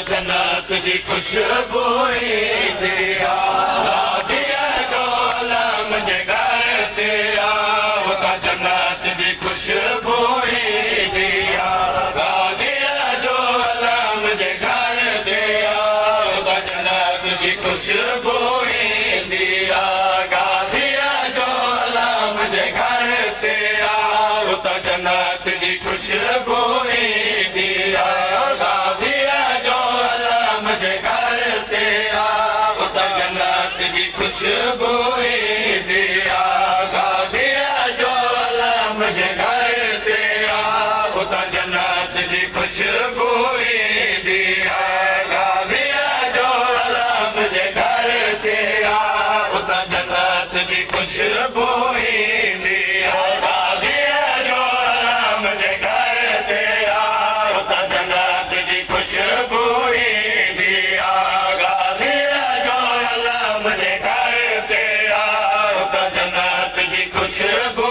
जन्नत जी खुशबू दिया दिया जो आलम जे घर ते आओ ता जन्नत जी खुशबू दिया दिया जो आलम जे घर ते आओ ता जन्नत जी खुशबू दिया दिया जो आलम जे घर ते आओ ता जन्नत जी खुशबू दिया खुशबू दिया दिया जो आलम जे घर ते आओ ता जन्नत जी खुशबू दिया दिया जो आलम जे घर ते आओ ता जन्नत जी खुशबू दिया दिया जो आलम जे घर ते आओ ता जन्नत जी खुशबू दिया दिया जो आलम जे खुशबू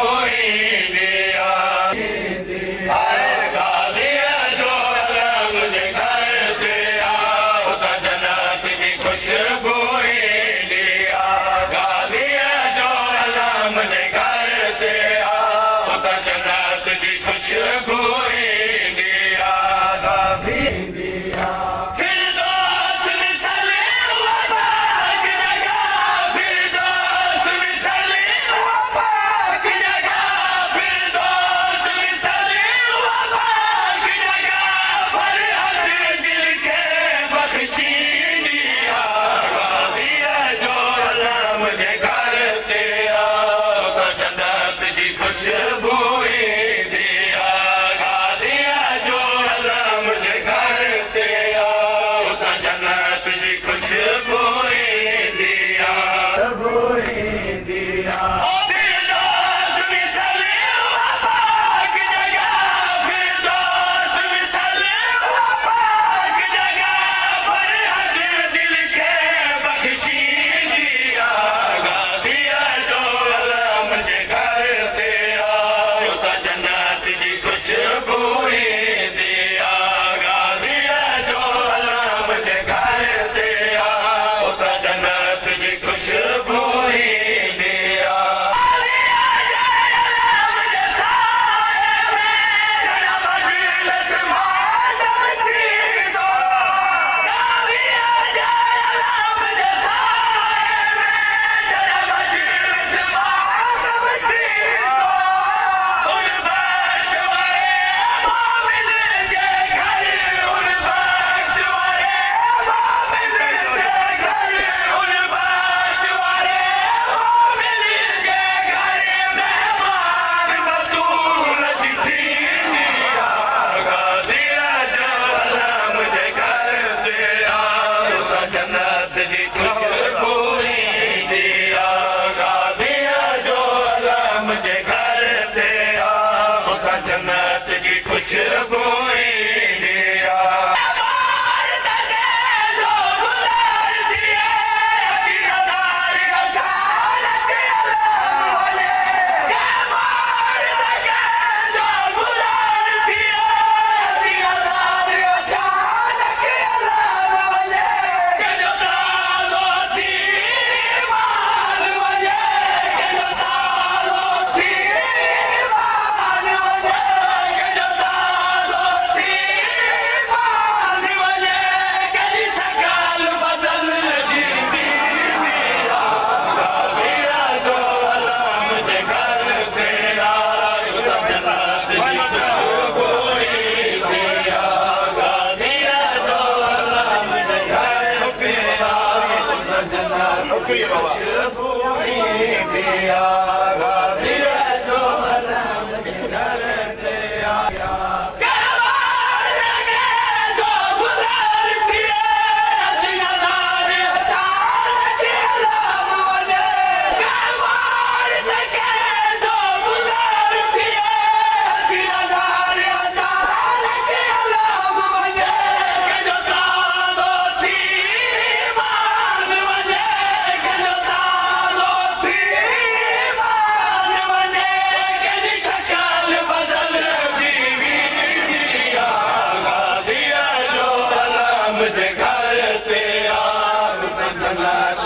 दिया दिया जो आलम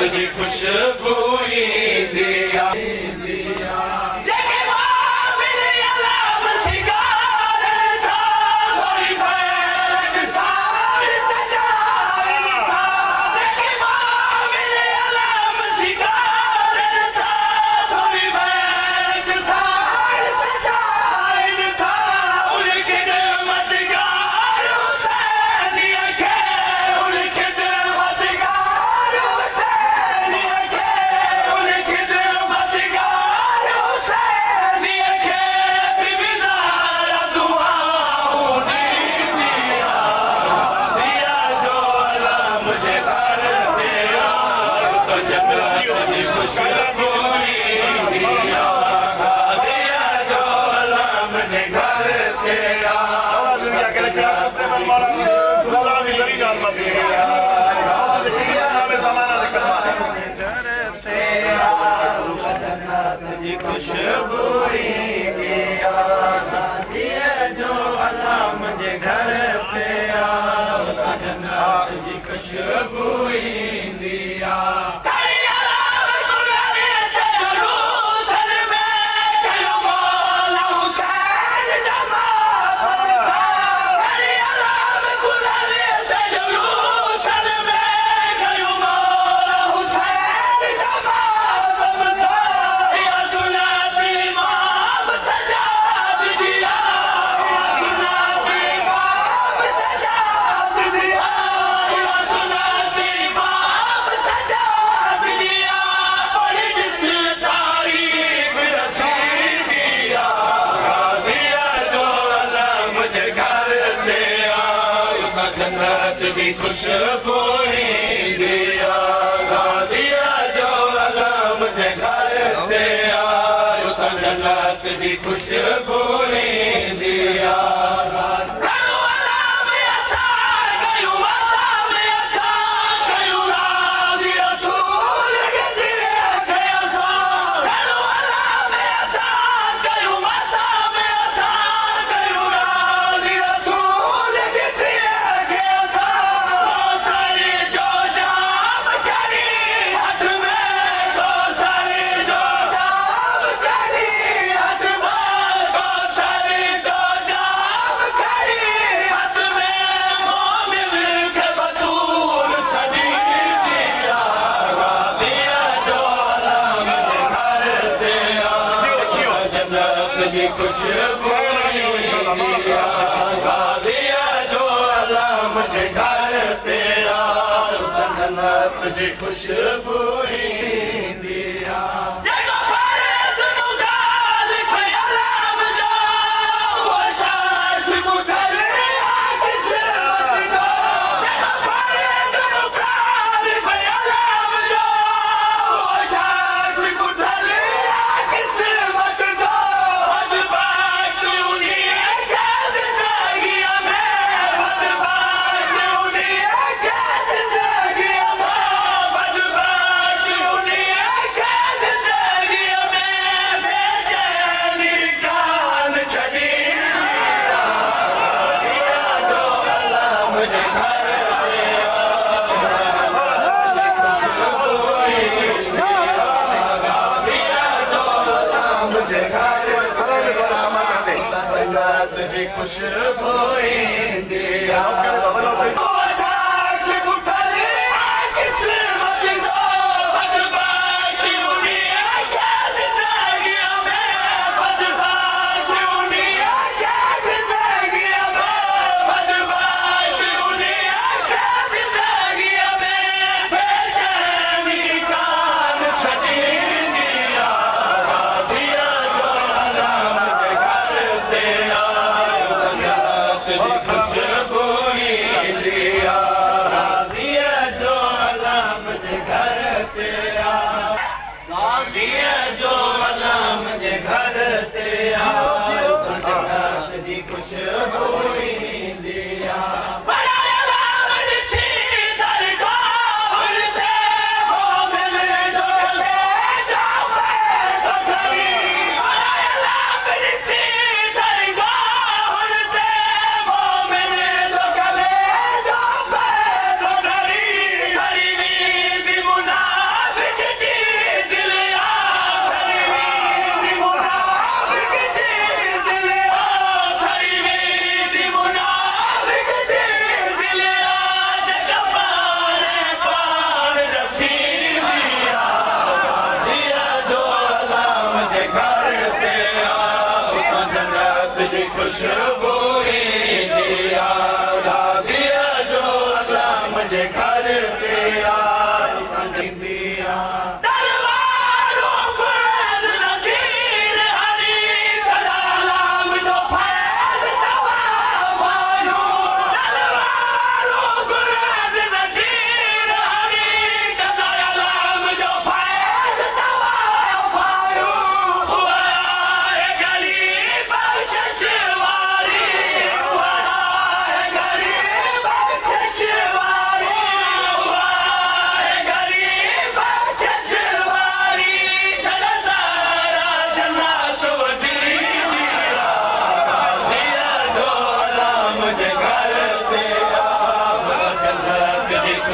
जी खुशबू ईंदी जेके मां मिली अलाम सिंगारनि था सोई बैरग सार सजाइनि था जेके मां मिली अलाम सिंगारनि था सोई बैरग सार सजाइनि था उनखे मदगार हुसैनीअ खे उनखे मदगार हुसैनीअ खे उनखे मदगार हुसैनीअ खे बीबी ज़हरा दुआऊं ॾींदी दिया जो अलम जे घर ते आयो त जन्नत जी खुशबू ईंदी दिया जो अलम जे घर ते आयो दुनिया के लेकर अपने मन वाला खुदा भी बड़ी जान मत जी खुशबू ईंदी दिया जो अलम जे घर ते आयो त जन्नत जी खुशबू ईंदी जन्नत जी खुशबू ईंदी दिया जो अलम जे घर ते आयो त जन्नत जी खुशबू ईंदी जी खुशबू दिया जो अलम जे घर ते आयो त जन्नत जी खुशबू ईंदी जेको फर्ज़ मुखालिफ़ अलम जो उहो शख़्स ॿुधल क़िस्मत जो जेको फर्ज़ मुखालिफ़ अलम जो उहो शख़्स ॿुधल क़िस्मत जो जी खुशबू ईंदी जो अलम जे घर ते आयो त जन्नत जी खुशबू ईंदी मुना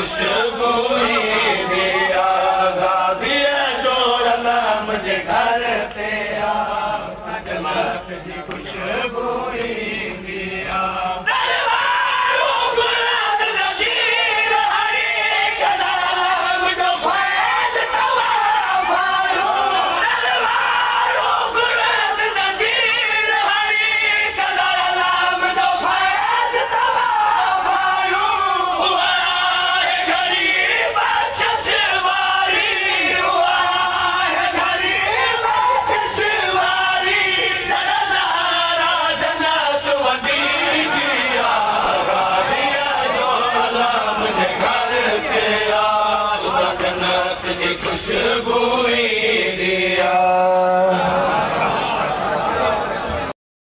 खुशबू दिया गाजी जो अलम जे घर ते आ जन्नत जी खुशबू दिया खुशबू दिया